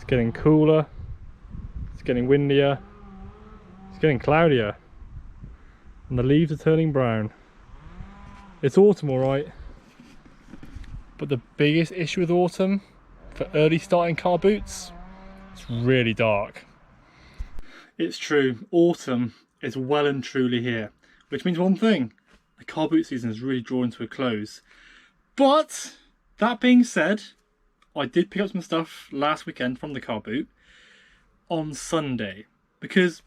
getting cooler, it's getting windier, it's getting cloudier, and the leaves are turning brown. It's autumn, alright, but the biggest issue with autumn for early starting car boots, it's really dark. It's true, autumn is well and truly here, which means one thing: the car boot season is really drawing to a close. But that being said, I did pick up some stuff last weekend from the car boot on Sunday, because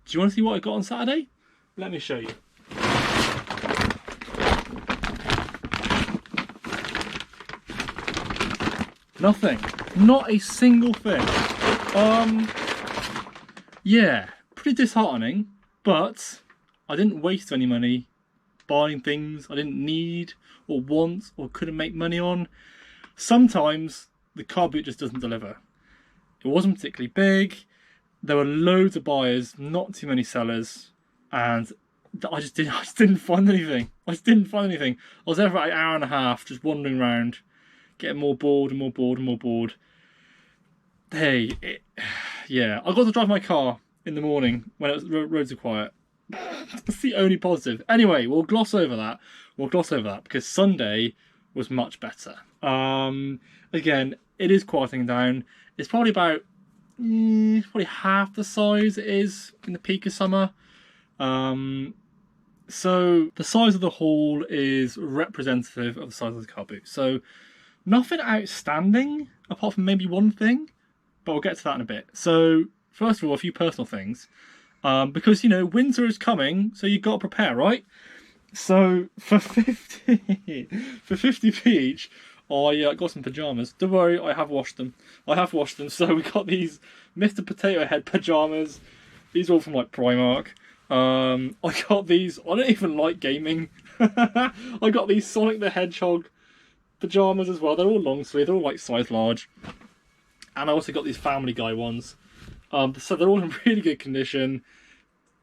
do you want to see what I got on Saturday? Let me show you. Nothing, not a single thing. Yeah, pretty disheartening, but I didn't waste any money buying things I didn't need or want or couldn't make money on. Sometimes the car boot just doesn't deliver. It wasn't particularly big, there were loads of buyers, not too many sellers, and I just didn't find anything. I was there for about an hour and a half just wandering around, getting more bored and more bored and more bored. Hey, yeah, I got to drive my car in the morning when roads are quiet. That's the only positive. Anyway, we'll gloss over that because Sunday was much better. Again, it is quieting down. It's probably about probably half the size it is in the peak of summer. So the size of the haul is representative of the size of the car boot. So nothing outstanding apart from maybe one thing, but we'll get to that in a bit. So first of all, a few personal things. Because, you know, winter is coming, so you've got to prepare, right? So for 50p each, I got some pyjamas. Don't worry, I have washed them. So we got these Mr. Potato Head pyjamas. These are all from like Primark. I got these, I don't even like gaming. I got these Sonic the Hedgehog pyjamas as well. They're all long sleeve, they're all like size large. And I also got these Family Guy ones. So they're all in really good condition.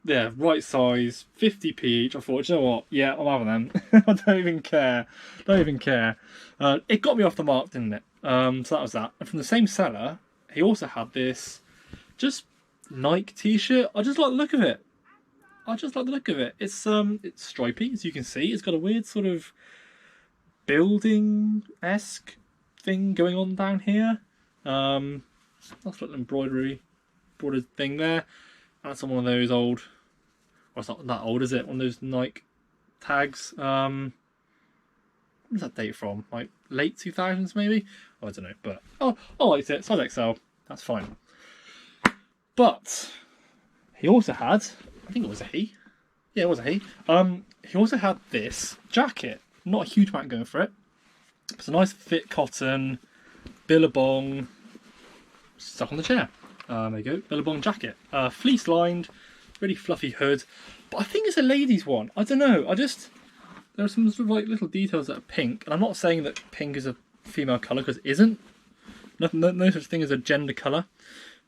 Yeah, right size, 50p each. I thought, you know what? Yeah, I'm having them. I don't even care. It got me off the mark, didn't it? So that was that. And from the same seller, he also had this just Nike t-shirt. I just like the look of it. It's stripy, as you can see. It's got a weird sort of building-esque thing going on down here. That's like an embroidered thing there. And that's on one of those old, well, it's not that old, is it? One of those Nike tags. When's that date from? Like late 2000s maybe? Oh, I don't know, but I liked it. Size XL, that's fine. But he also had, I think it was a he. Yeah, it was a he. He also had this jacket. Not a huge amount going for it. It's a nice fit cotton, billabong, stuck on the chair. There you go, billabong jacket. Fleece lined, really fluffy hood. But I think it's a ladies one. I don't know. There are some sort of like little details that are pink. And I'm not saying that pink is a female colour, because it isn't. No such thing as a gender colour.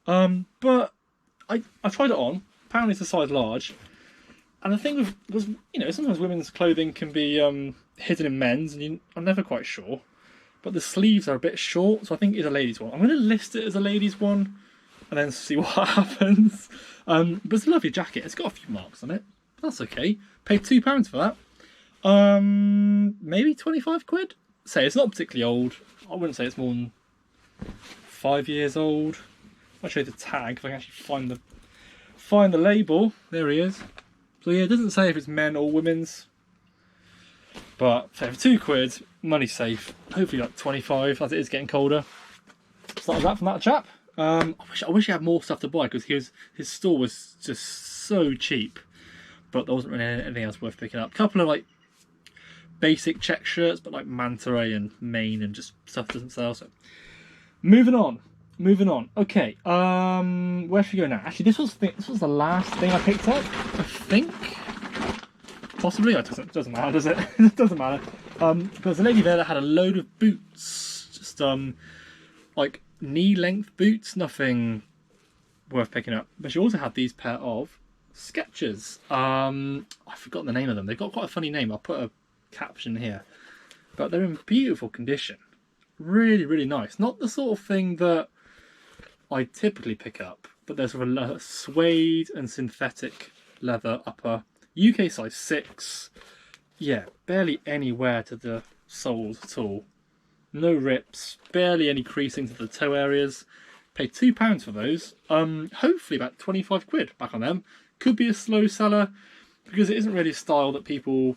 But I tried it on. Apparently it's a size large. And the thing was, you know, sometimes women's clothing can be hidden in men's, and I'm never quite sure. But the sleeves are a bit short, so I think it's a ladies one. I'm going to list it as a ladies one, and then see what happens. But it's a lovely jacket. It's got a few marks on it. That's okay. Paid £2 for that. Maybe 25 quid? Say it's not particularly old. I wouldn't say it's more than 5 years old. I'll show you the tag if I can actually find the label. There he is. So yeah, it doesn't say if it's men or women's. But for £2, money safe. Hopefully like 25, as it is getting colder. So that was that from that chap. I wish he had more stuff to buy, because his store was just so cheap. But there wasn't really anything else worth picking up. A couple of like basic check shirts, but like Manta Ray and Maine and just stuff doesn't sell. So moving on. Okay, where should we go now? Actually, this was the last thing I picked up, I think. Possibly. It doesn't matter, does it? It doesn't matter. There's a lady there that had a load of boots, just like knee-length boots, nothing worth picking up. But she also had these pair of Skechers. I've forgotten the name of them. They've got quite a funny name. I'll put a caption here. But they're in beautiful condition. Really, really nice. Not the sort of thing that I typically pick up, but there's sort of a suede and synthetic leather upper, UK size 6. Yeah, barely any wear to the soles at all. No rips, barely any creasing to the toe areas. Paid £2 for those. Hopefully about 25 quid back on them. Could be a slow seller because it isn't really a style that people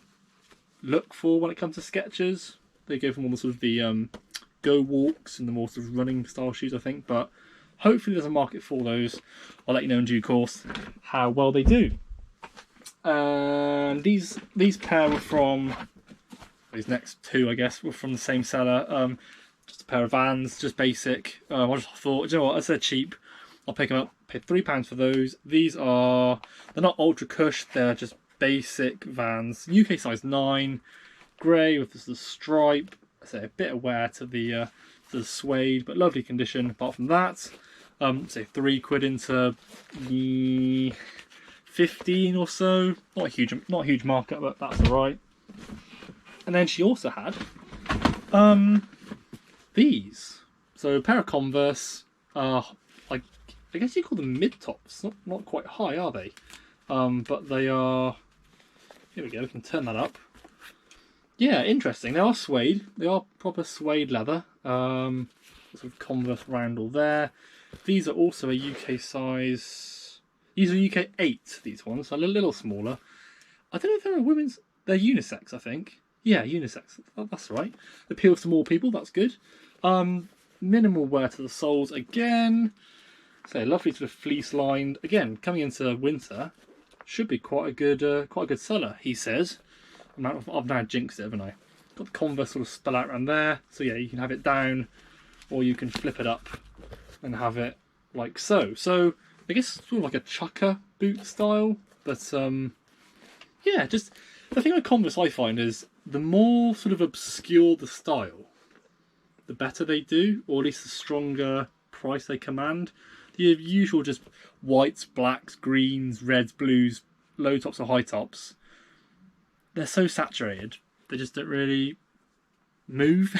look for when it comes to Skechers. They go for more sort of the go walks and the more sort of running style shoes, I think. But hopefully there's a market for those. I'll let you know in due course how well they do. And these pair were from, these next two I guess were from the same seller. Just a pair of Vans, just basic. I just thought, you know what, as they're cheap, I'll pick them up. Paid £3 for those. These are, they're not ultra cush, they're just basic Vans. UK size 9, grey with the stripe. I say a bit of wear to the suede, but lovely condition. Apart from that, say £3 into 15 or so. Not a huge markup, but that's alright. And then she also had these. So a pair of Converse. I guess you call them mid tops. Not quite high, are they? But they are. Here we go. We can turn that up. Yeah, interesting. They are suede. They are proper suede leather. Sort of Converse roundel there. These are also a UK size. These are UK 8. These ones, so a little smaller. I don't know if they're a women's. They're unisex, I think. Yeah, unisex. That's right. Appeals to more people. That's good. Minimal wear to the soles again. So lovely sort of fleece lined. Again, coming into winter, should be quite a good seller. He says. I've now jinxed it, haven't I? Got the Converse sort of spell out around there. So yeah, you can have it down, or you can flip it up and have it like so. So I guess sort of like a chucker boot style. But yeah, just the thing with Converse I find is the more sort of obscure the style, the better they do, or at least the stronger price they command. The usual just whites, blacks, greens, reds, blues, low tops or high tops, they're so saturated, they just don't really move.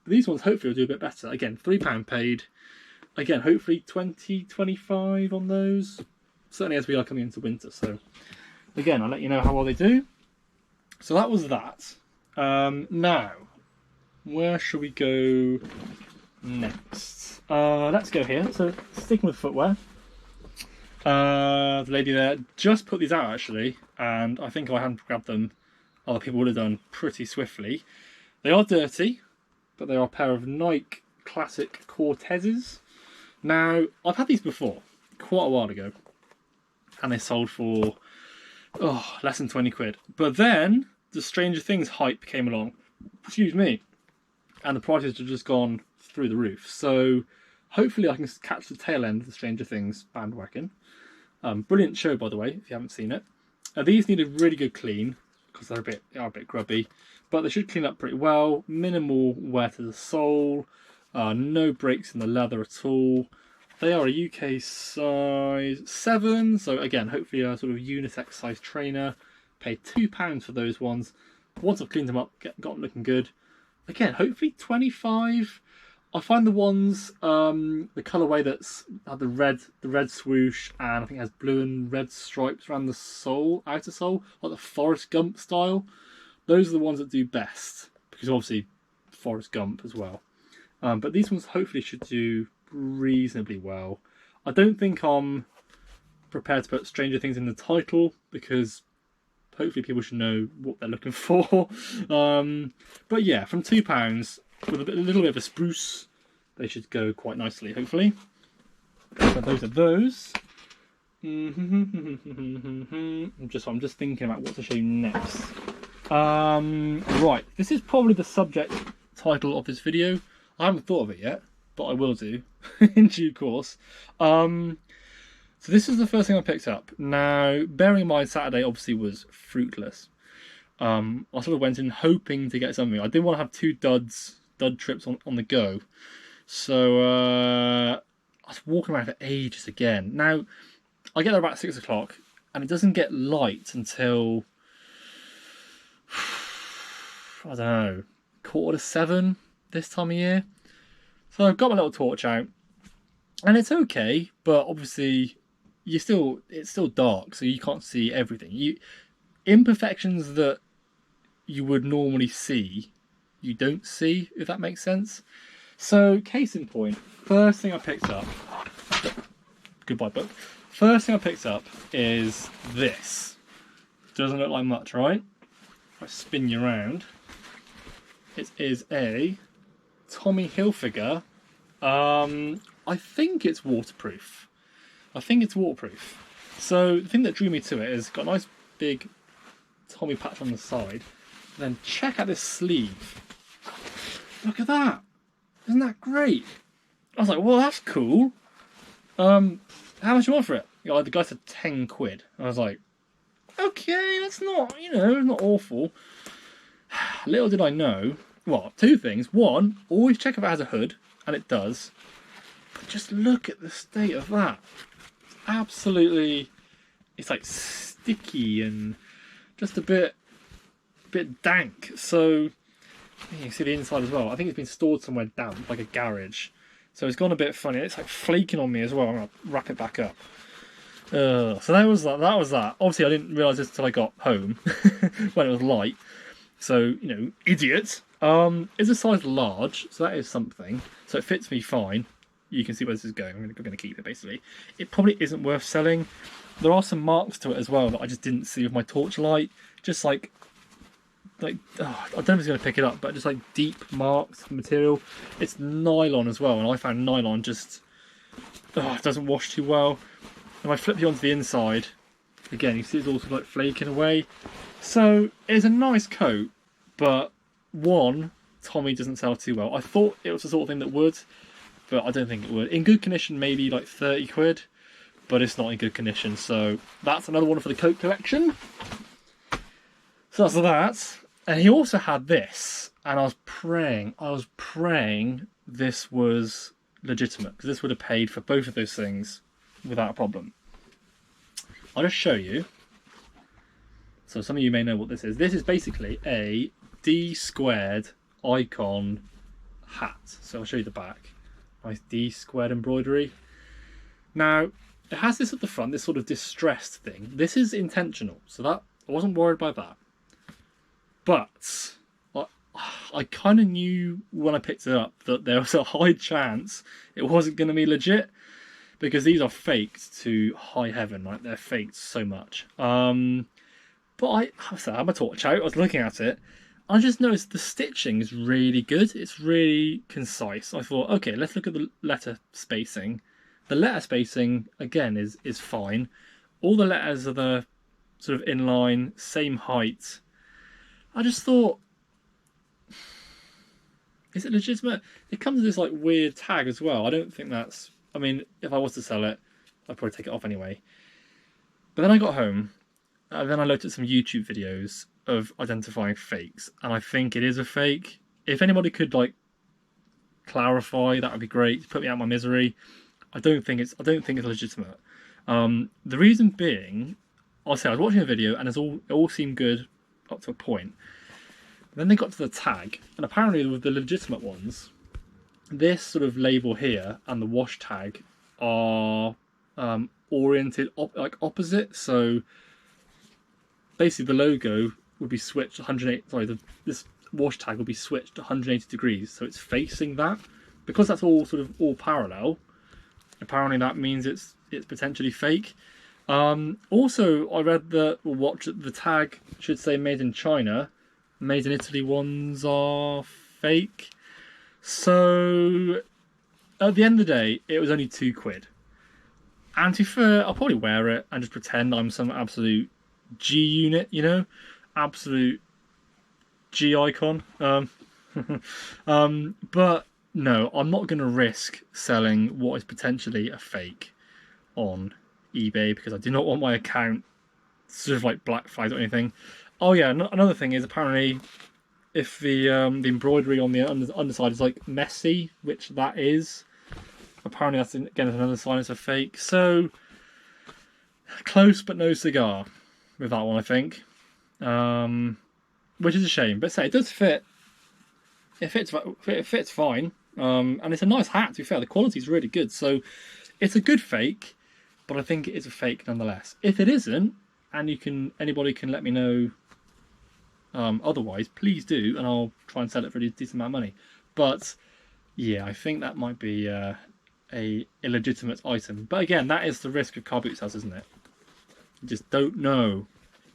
These ones hopefully will do a bit better. Again, £3 paid. Again, hopefully 20, 25 on those. Certainly as we are coming into winter. So again, I'll let you know how well they do. So that was that. Now, where should we go next? Let's go here. So sticking with footwear. The lady there just put these out actually, and I think if I hadn't grabbed them, other people would have done pretty swiftly. They are dirty, but they are a pair of Nike Classic Cortezes. Now, I've had these before, quite a while ago, and they sold for less than 20 quid. But then the Stranger Things hype came along, excuse me, and the prices have just gone through the roof. So hopefully I can catch the tail end of the Stranger Things bandwagon. Brilliant show, by the way, if you haven't seen it. These need a really good clean because they are a bit grubby, but they should clean up pretty well. Minimal wear to the sole, no breaks in the leather at all. They are a UK size 7, so again, hopefully a sort of unisex size trainer. Paid £2 for those ones. Once I've cleaned them up, got them looking good. Again, hopefully 25. I find the ones, the colourway that's had the red swoosh, and I think it has blue and red stripes around the sole, outer sole, like the Forrest Gump style. Those are the ones that do best, because obviously Forrest Gump as well. But these ones hopefully should do reasonably well. I don't think I'm prepared to put Stranger Things in the title, because hopefully people should know what they're looking for. But yeah, from £2, with a little bit of a spruce, they should go quite nicely, hopefully. So those are those. I'm just thinking about what to show you next. Right, this is probably the subject title of this video. I haven't thought of it yet, but I will do in due course. So this is the first thing I picked up. Now, bearing in mind Saturday obviously was fruitless. I sort of went in hoping to get something. I didn't want to have two dud trips on the go. So I was walking around for ages again. Now, I get there about 6 o'clock, and it doesn't get light until, I don't know, 6:45 this time of year. So I've got my little torch out, and it's okay, but obviously it's still dark, so you can't see everything. Imperfections that you would normally see, you don't see, if that makes sense. So, case in point, first thing I picked up, goodbye book. First thing I picked up is this. Doesn't look like much, right? If I spin you around, it is a Tommy Hilfiger. I think it's waterproof. So the thing that drew me to it is got a nice big Tommy patch on the side. And then check out this sleeve. Look at that! Isn't that great? I was like, well, that's cool. How much you want for it? The guy said 10 quid. I was like, okay, that's not, not awful. Little did I know. Well, two things. One, always check if it has a hood, and it does. But just look at the state of that. It's absolutely, it's like sticky and just a bit dank. So you can see the inside as well. I think it's been stored somewhere damp, like a garage. So it's gone a bit funny. It's like flaking on me as well. I'm gonna wrap it back up. So that was that. Obviously, I didn't realise this until I got home when it was light. So idiot. It's a size large, so that is something. So it fits me fine. You can see where this is going. I'm going to keep it basically. It probably isn't worth selling. There are some marks to it as well that I just didn't see with my torchlight. Just like I don't know if it's going to pick it up, but just like deep marks material. It's nylon as well, and I found nylon just it doesn't wash too well. And I flip you onto the inside, again you see it's also like flaking away. So it's a nice coat, but one, Tommy doesn't sell too well. I thought it was the sort of thing that would, but I don't think it would. In good condition, maybe like 30 quid, but it's not in good condition. So that's another one for the coat collection. So that's that. And he also had this, and I was praying this was legitimate, because this would have paid for both of those things without a problem. I'll just show you. So some of you may know what this is. This is basically a D-squared icon hat. So I'll show you the back. Nice D-squared embroidery. Now, it has this at the front, this sort of distressed thing. This is intentional, so that I wasn't worried by that. But I kind of knew when I picked it up that there was a high chance it wasn't going to be legit, because these are faked to high heaven, right? They're faked so much. But I had my torch out, I was looking at it, I just noticed the stitching is really good. It's really concise. I thought, okay, let's look at the letter spacing. The letter spacing, again, is fine. All the letters are the sort of inline, same height. I just thought, is it legitimate? It comes with this like weird tag as well. I don't think that's, I mean, if I was to sell it, I'd probably take it off anyway. But then I got home, and then I looked at some YouTube videos of identifying fakes, and I think it is a fake. If anybody could like clarify, that would be great. Put me out of my misery. I don't think it's legitimate. The reason being, I was watching a video, and it all seemed good up to a point. Then they got to the tag, and apparently with the legitimate ones, this sort of label here and the wash tag are oriented like opposite. So basically, the logo would be switched 180. Sorry, this wash tag will be switched 180 degrees, so it's facing that. Because that's all parallel. Apparently, that means it's potentially fake. Also, I read that the tag should say "Made in China." Made in Italy ones are fake. So at the end of the day, it was only 2 quid. And to be fair, I'll probably wear it and just pretend I'm some absolute G unit, absolute G icon. But no, I'm not going to risk selling what is potentially a fake on eBay, because I do not want my account sort of like black flagged or anything. Oh yeah, another thing is apparently if the embroidery on the underside is like messy, which that is, apparently that's again another sign it's a fake. So close but no cigar with that one, I think, which is a shame. But say it does fit. It fits fine. And it's a nice hat, to be fair. The quality's really good. So it's a good fake, but I think it is a fake nonetheless. If it isn't, and anybody can let me know otherwise, please do, and I'll try and sell it for a decent amount of money. But yeah, I think that might be a illegitimate item. But again, that is the risk of car boot sales, isn't it? You just don't know.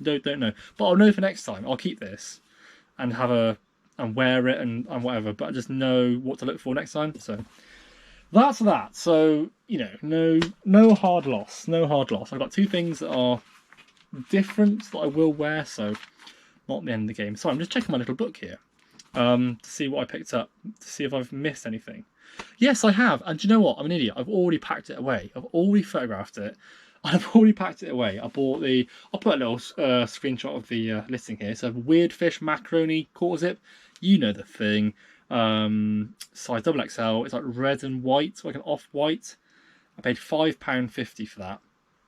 Don't know. But I'll know for next time. I'll keep this and wear it and whatever. But I just know what to look for next time. So that's that. So no hard loss. No hard loss. I've got two things that are different that I will wear. So not the end of the game. So I'm just checking my little book here to see what I picked up, to see if I've missed anything. Yes, I have. And do you know what? I'm an idiot. I've already packed it away. I've already photographed it. I've already packed it away. I'll put a little screenshot of the listing here. So Weird Fish Macaroni quarter zip. You know the thing. Size XXL. It's like red and white, like an off-white. I paid £5.50 for that.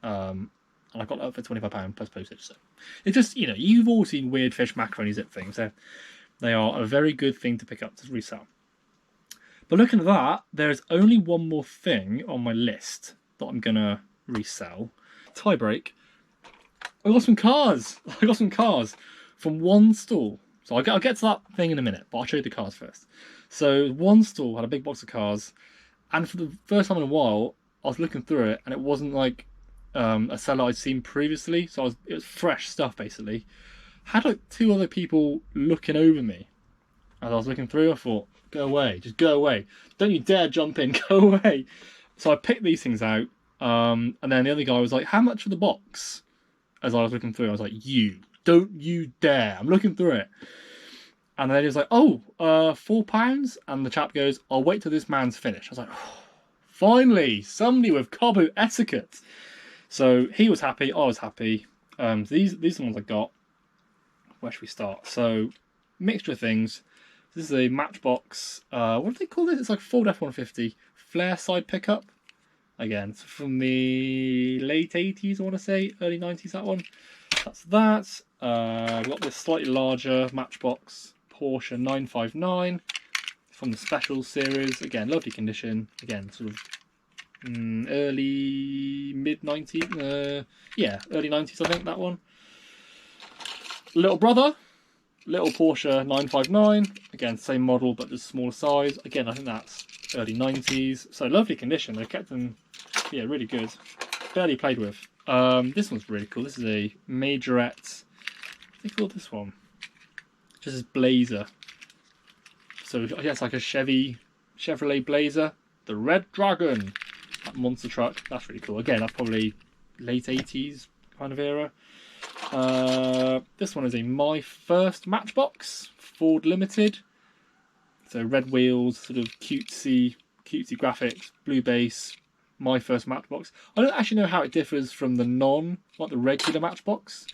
And I got that for £25 plus postage. So it's just, you've all seen Weird Fish Macaroni zip things. So they are a very good thing to pick up to resell. But looking at that, there's only one more thing on my list that I'm going to resell. Tie break. I got some cars. From one stall. So I'll get to that thing in a minute, but I'll show you the cars first. So one stall had a big box of cars, and for the first time in a while, I was looking through it, and it wasn't like a seller I'd seen previously. So it was fresh stuff basically. Had like two other people looking over me as I was looking through. I thought, go away, just go away. Don't you dare jump in, go away. So I picked these things out. And then the other guy was like, how much for the box? As I was looking through, I was like, don't you dare. I'm looking through it. And then he was like, £4. And the chap goes, I'll wait till this man's finished. I was like, oh, finally, somebody with car boot etiquette. So he was happy, I was happy. So these are the ones I got. Where should we start? So, mixture of things. This is a Matchbox, what do they call this? It's like Ford F-150 flare side pickup. Again, it's from the late 80s, I want to say, early 90s, that one. That's that. I've got this slightly larger Matchbox Porsche 959 from the Special series. Again, lovely condition. Again, sort of early, mid-90s. Yeah, early 90s, I think, that one. Little brother. Little Porsche 959. Again, same model, but just smaller size. Again, I think that's early 90s. So lovely condition. They've kept them, yeah, really good. Barely played with. This one's really cool. This is a Majorette. What do they call this one? Just this Blazer. So I guess like a Chevrolet Blazer. The Red Dragon. That monster truck. That's really cool. Again, that's probably late 80s kind of era. This one is a My First Matchbox Ford Limited. So red wheels, sort of cutesy graphics, blue base. My First Matchbox. I don't actually know how it differs from the the regular Matchbox,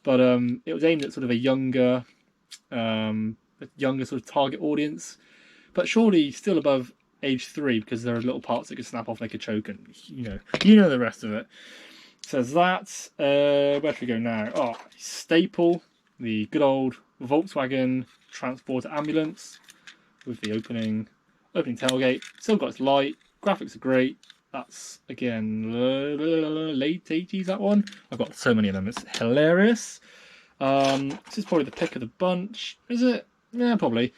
but it was aimed at sort of a younger sort of target audience, but surely still above age 3 because there are little parts that could snap off like a choke, and you know the rest of it. Says that. Where should we go now? Oh, staple, the good old Volkswagen Transporter ambulance with the opening tailgate. Still got its light. Graphics are great. That's again late 80s. That one. I've got so many of them. It's hilarious. This is probably the pick of the bunch. Is it? Yeah, probably.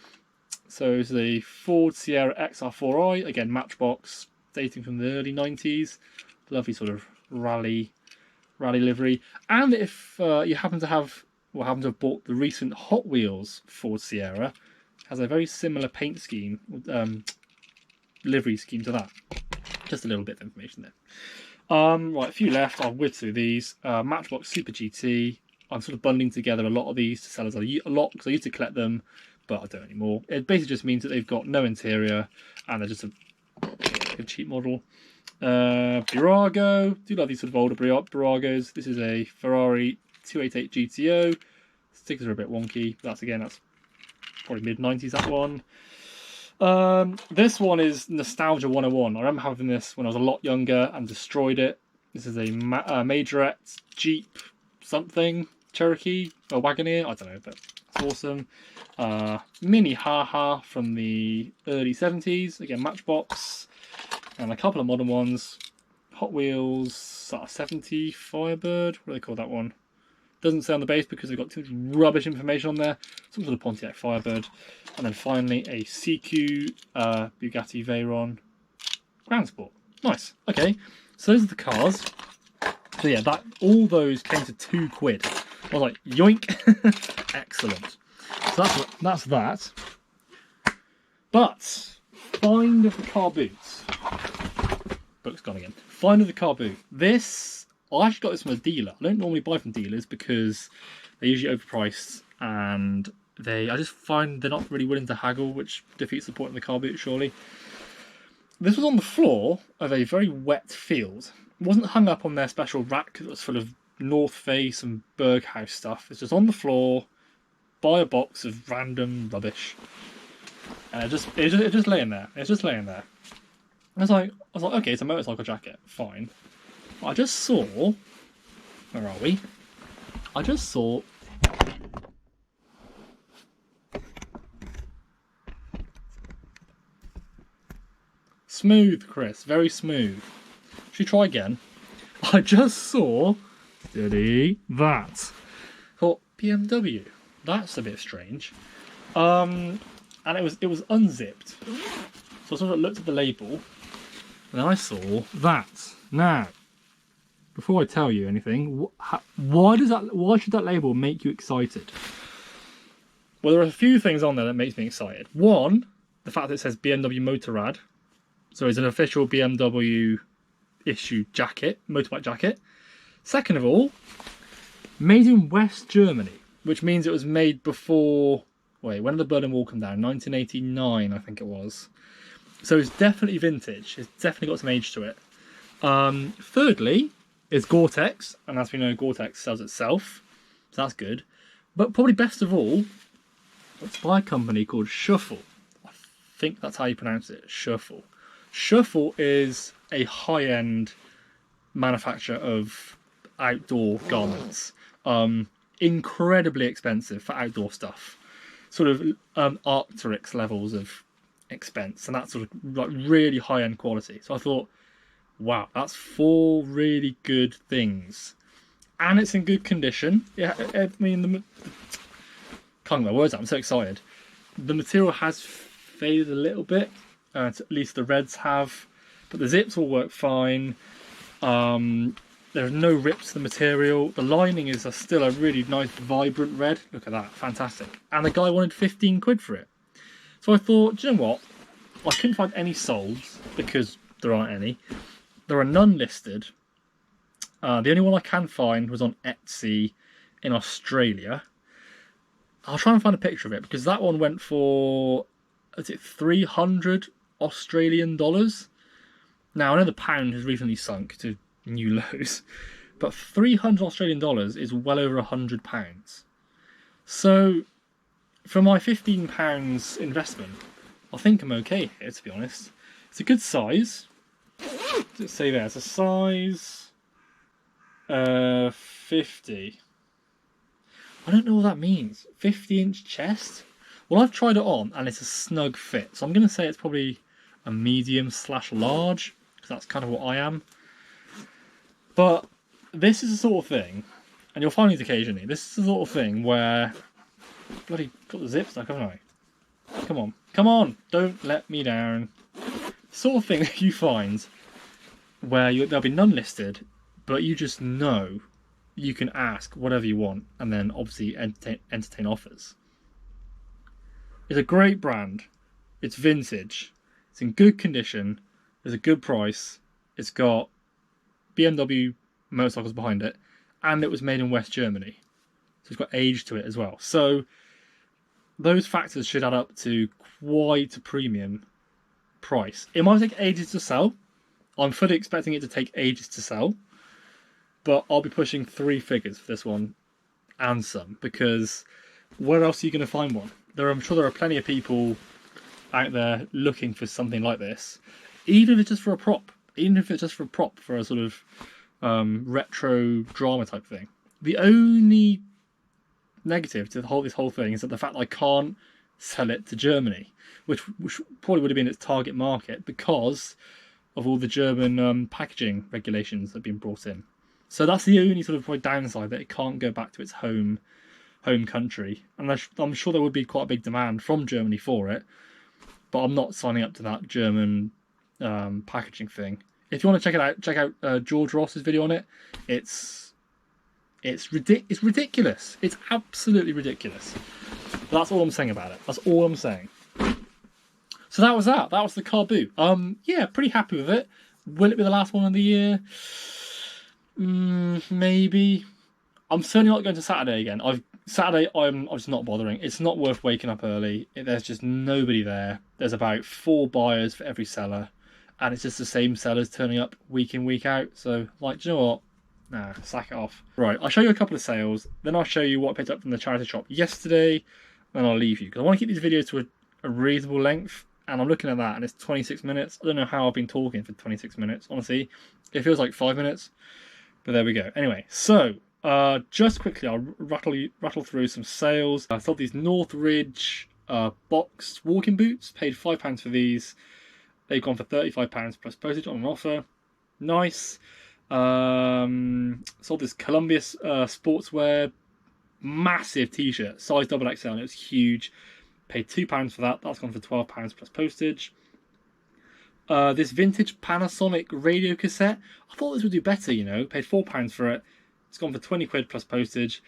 So it's the Ford Sierra XR4i. Again, Matchbox, dating from the early 90s. Lovely sort of rally livery. And if you happen to have bought the recent Hot Wheels Ford Sierra, it has a very similar paint scheme, livery scheme to that. Just a little bit of information there. Right, a few left. I'll whiz through these. Matchbox Super GT. I'm sort of bundling together a lot of these to sell as a lot because I used to collect them, but I don't anymore. It basically just means that they've got no interior and they're just a cheap model. Burago. Do love these sort of older Buragos. This is a Ferrari 288 GTO. Stickers are a bit wonky. That's probably mid-90s, that one. This one is Nostalgia 101. I remember having this when I was a lot younger and destroyed it. This is a Majorette Jeep something Cherokee or Wagoneer. I don't know, but awesome. Mini haha from the early 70s, again Matchbox, and a couple of modern ones. Hot Wheels 70 Firebird, what do they call that one? Doesn't say on the base because they've got too much rubbish information on there. Some sort of Pontiac Firebird. And then finally a CQ Bugatti Veyron Grand Sport. Nice. Okay, so those are the cars. So yeah, all those came to £2. I was like, yoink! Excellent. So that's that. But find of the car boots. Book's gone again. Find of the car boot. This, I actually got this from a dealer. I don't normally buy from dealers because they're usually overpriced, and I just find they're not really willing to haggle, which defeats the point of the car boot, surely. This was on the floor of a very wet field. It wasn't hung up on their special rack that was full of North Face and Berghaus stuff. It's just on the floor by a box of random rubbish. And it's just laying there. It's just laying there. I was like, okay, it's a motorcycle jacket, fine. I just saw, where are we? I just saw smooth, Chris, very smooth. Should we try again? I just saw, that. Thought, BMW, that's a bit strange. And it was unzipped. So I sort of looked at the label, and I saw that. Now, before I tell you anything, why should that label make you excited? Well, there are a few things on there that makes me excited. One, the fact that it says BMW Motorrad. So it's an official BMW issued jacket, motorbike jacket. Second of all, made in West Germany, which means it was made before, when did the Berlin Wall come down? 1989, I think it was. So it's definitely vintage. It's definitely got some age to it. Thirdly, it's Gore-Tex, and as we know, Gore-Tex sells itself, so that's good. But probably best of all, it's by a company called Shuffle. I think that's how you pronounce it, Shuffle. Shuffle is a high-end manufacturer of outdoor garments. Incredibly expensive for outdoor stuff. Sort of Arc'teryx levels of expense, and that's sort of like really high-end quality. So I thought, wow, that's 4 really good things, and it's in good condition. Yeah, I mean, can't get my words out. I'm so excited. The material has faded a little bit, at least the reds have, but the zips all work fine. There's no rips to the material. The lining is still a really nice, vibrant red. Look at that, fantastic. And the guy wanted £15 for it. So I thought, do you know what? I couldn't find any solds because there aren't any. There are none listed. The only one I can find was on Etsy in Australia. I'll try and find a picture of it because that one went for, is it 300 Australian dollars? Now, I know the pound has recently sunk to new lows, but 300 Australian dollars is well over £100. So, for my £15 investment, I think I'm okay here, to be honest. It's a good size. Let's say there, it's a size 50. I don't know what that means. 50-inch chest? Well, I've tried it on and it's a snug fit, so I'm going to say it's probably a medium/large, because that's kind of what I am. But this is the sort of thing, and you'll find these occasionally, this is the sort of thing where, bloody got the zip stuck, haven't I? Come on, don't let me down. Sort of thing that you find where there'll be none listed, but you just know you can ask whatever you want and then obviously entertain offers. It's a great brand. It's vintage. It's in good condition. There's a good price. It's got BMW motorcycles behind it, and it was made in West Germany. So it's got age to it as well. So those factors should add up to quite a premium price. It might take ages to sell. I'm fully expecting it to take ages to sell, but I'll be pushing 3 figures for this one and some, because where else are you going to find one? I'm sure there are plenty of people out there looking for something like this, even if it's just for a prop, for a sort of retro drama type thing. The only negative to this whole thing is that the fact that I can't sell it to Germany, which probably would have been its target market because of all the German packaging regulations that have been brought in. So that's the only sort of probably downside, that it can't go back to its home country. And I'm sure there would be quite a big demand from Germany for it, but I'm not signing up to that German packaging thing. If you want to check out George Ross's video on it. It's ridiculous. It's absolutely ridiculous. But that's all I'm saying about it. That's all I'm saying. So that was that. That was the car boot. Yeah, pretty happy with it. Will it be the last one of the year? Maybe. I'm certainly not going to Saturday again. Saturday, I'm just not bothering. It's not worth waking up early. There's just nobody there. There's about 4 buyers for every seller, and it's just the same sellers turning up week in, week out. So, like, do you know what? Nah, sack it off. Right, I'll show you a couple of sales, then I'll show you what I picked up from the charity shop yesterday, and I'll leave you, because I want to keep these videos to a reasonable length, and I'm looking at that, and it's 26 minutes. I don't know how I've been talking for 26 minutes, honestly. It feels like 5 minutes, but there we go. Anyway, so, just quickly, I'll rattle through some sales. I sold these Northridge boxed walking boots, paid £5 for these. They've gone for £35 plus postage on an offer. Nice. Sold this Columbia sportswear massive t-shirt, size XXL, and it was huge. Paid £2 for that. That's gone for £12 plus postage. This vintage Panasonic radio cassette. I thought this would do better, you know. Paid £4 for it. It's gone for 20 quid plus postage,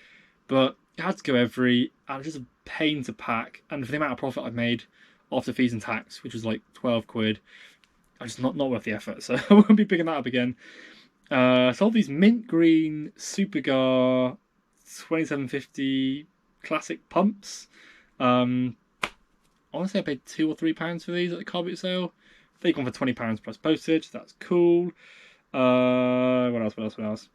but it had to go every, and it was just a pain to pack. And for the amount of profit I've made after fees and tax, which was like 12 quid, I just not worth the effort. So I won't be picking that up again. Sold these mint green Supergar 2750 classic pumps. I want to say I paid £2 or £3 for these at the car boot sale. They've gone for £20 plus postage. That's cool. What else?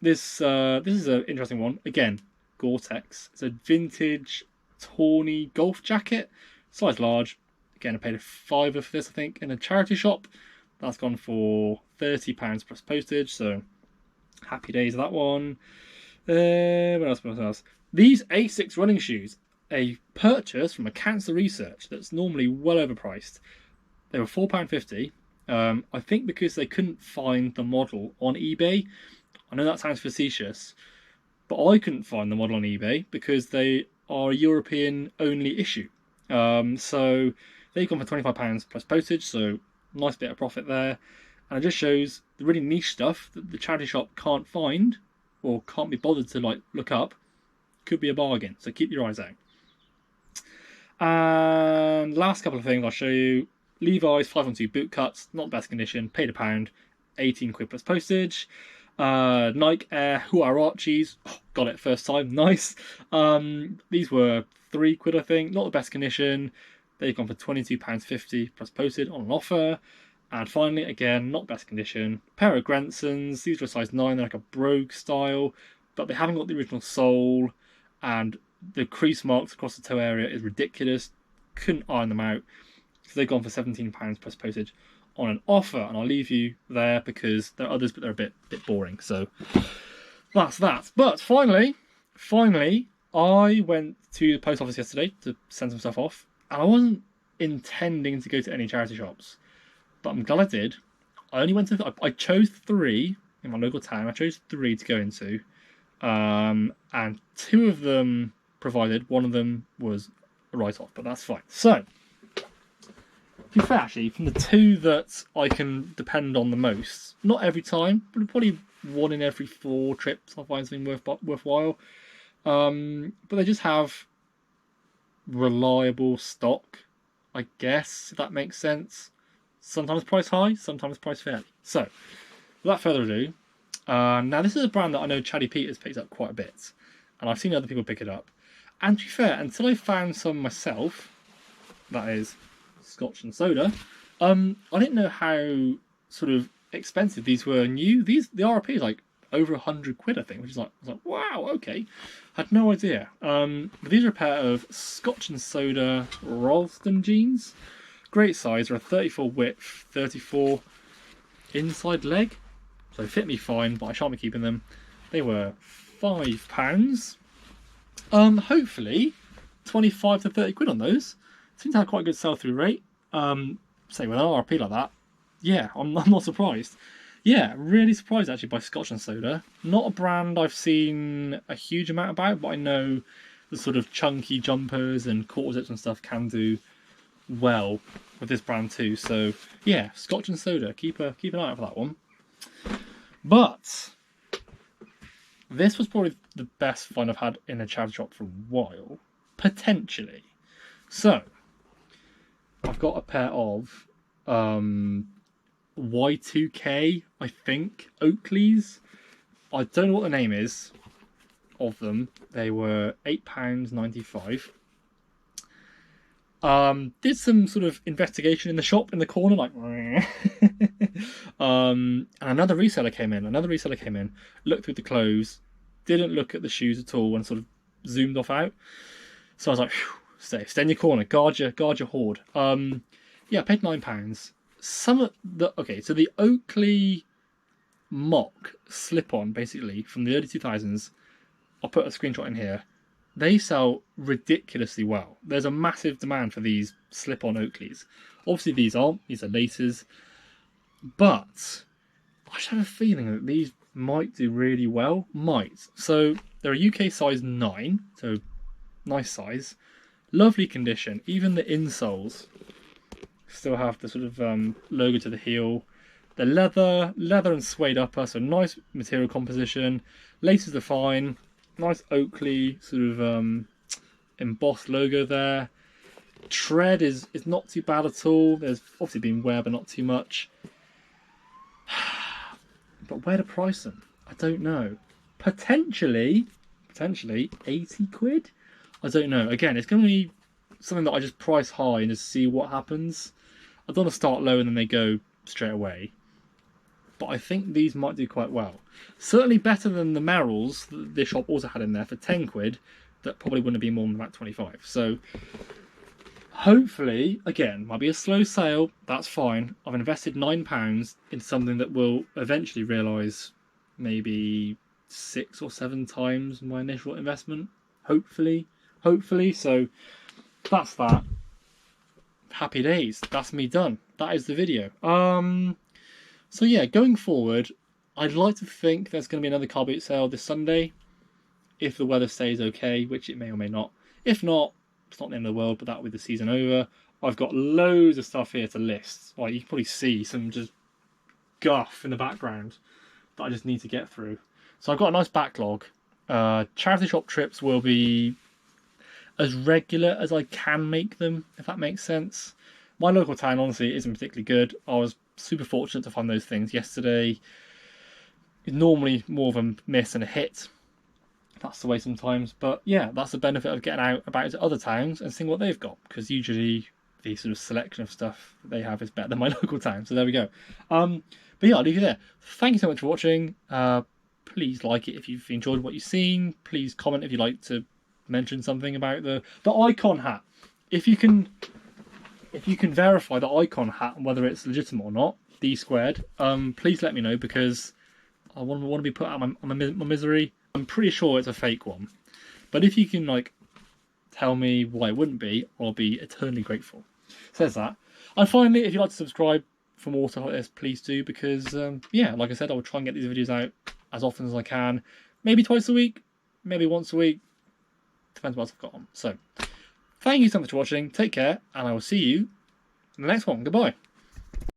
This is an interesting one. Again, Gore-Tex. It's a vintage tawny golf jacket, size large. Again, I paid a £5 for this, I think, in a charity shop. That's gone for £30 plus postage, so happy days of that one. What else? These Asics running shoes, a purchase from a cancer research that's normally well overpriced. They were £4.50. I think because they couldn't find the model on eBay. I know that sounds facetious, but I couldn't find the model on eBay because they are a European-only issue. So they've gone for £25 plus postage, so nice bit of profit there. And it just shows the really niche stuff that the charity shop can't find or can't be bothered to like look up. Could be a bargain, so keep your eyes out. And last couple of things I'll show you. Levi's 512 boot cuts, not the best condition, paid £1, 18 quid plus postage. Nike Air Huaraches, got it first time, nice. These were £3, I think, not the best condition. They've gone for £22.50 plus postage on an offer. And finally, again, not best condition, pair of Grensons. These are a size 9, they're like a brogue style, but they haven't got the original sole, and the crease marks across the toe area is ridiculous. Couldn't iron them out, so they've gone for £17 plus postage on an offer, and I'll leave you there because there are others, but they're a bit boring. So that's that. But finally, I went to the post office yesterday to send some stuff off, and I wasn't intending to go to any charity shops, but I'm glad I did. I chose 3 in my local town. I chose 3 to go into, and 2 of them provided. One of them was a write-off, but that's fine. So, to be fair, actually, from the 2 that I can depend on the most, not every time, but probably 1 in every 4 trips I'll find something worthwhile. But they just have reliable stock, I guess, if that makes sense. Sometimes price high, sometimes price fairly. So, without further ado, now this is a brand that I know Chatty Pete has picked up quite a bit, and I've seen other people pick it up. And to be fair, until I found some myself, that is Scotch and Soda, I didn't know how sort of expensive these were new. The RRP is like over 100 quid, I think, which is like, I was like, wow, okay. Had no idea. But these are a pair of Scotch and Soda Ralston jeans. Great size, they're a 34 width, 34 inside leg. So they fit me fine, but I shan't be keeping them. They were £5. Hopefully 25 to 30 quid on those. Seems to have quite a good sell-through rate. Say with an RRP like that, yeah, I'm not surprised. Yeah, really surprised actually by Scotch and Soda. Not a brand I've seen a huge amount about, but I know the sort of chunky jumpers and quarter zips and stuff can do well with this brand too. So yeah, Scotch and Soda, keep an eye out for that one. But this was probably the best find I've had in a charity shop for a while, potentially. So I've got a pair of Y2K, I think, Oakleys. I don't know what the name is of them. They were £8.95. Did some sort of investigation in the shop in the corner, like, and another reseller came in. Looked through the clothes, didn't look at the shoes at all, and sort of zoomed off out. So I was like, stay in your corner, guard your hoard. Yeah, I paid £9. So the Oakley mock slip-on, basically from the early 2000s. I'll put a screenshot in here. They sell ridiculously well. There's a massive demand for these slip-on Oakleys. Obviously these aren't, these are laces. But I just have a feeling that these might do really well. So they're a UK size 9, so nice size. Lovely condition. Even the insoles still have the sort of logo to the heel. The leather and suede upper, so nice material composition. Laces are fine. Nice Oakley sort of embossed logo there. Tread is not too bad at all. There's obviously been wear, but not too much. But where to price them? I don't know. Potentially 80 quid? I don't know. Again, it's going to be something that I just price high and just see what happens. I don't want to start low and then they go straight away. But I think these might do quite well. Certainly better than the Merrells that this shop also had in there for 10 quid. That probably wouldn't be more than about 25. So hopefully, again, might be a slow sale. That's fine. I've invested £9 in something that will eventually realise maybe 6 or 7 times my initial investment. Hopefully. So that's that. Happy days. That's me done. That is the video. So yeah, going forward, I'd like to think there's going to be another car boot sale this Sunday, if the weather stays okay, which it may or may not. If not, it's not the end of the world, but that'll be the season over. I've got loads of stuff here to list. Like, you can probably see some just guff in the background that I just need to get through. So I've got a nice backlog. Charity shop trips will be as regular as I can make them, if that makes sense. My local town, honestly, isn't particularly good. I was super fortunate to find those things yesterday. It's normally more of a miss than a hit. That's the way sometimes. But yeah, that's the benefit of getting out about to other towns and seeing what they've got. Because usually the sort of selection of stuff that they have is better than my local town. So there we go. But yeah, I'll leave you there. Thank you so much for watching. Please like it if you've enjoyed what you've seen. Please comment if you'd like to mention something about the icon hat. If you can verify the icon hat and whether it's legitimate or not, D squared, please let me know, because I want to be put out of my misery. I'm pretty sure it's a fake one, but if you can tell me why it wouldn't be, I'll be eternally grateful. Says that. And finally, if you'd like to subscribe for more stuff like this, please do, because yeah, like I said, I will try and get these videos out as often as I can. Maybe twice a week, maybe once a week. Depends what else I've got on. So, thank you so much for watching. Take care, and I will see you in the next one. Goodbye.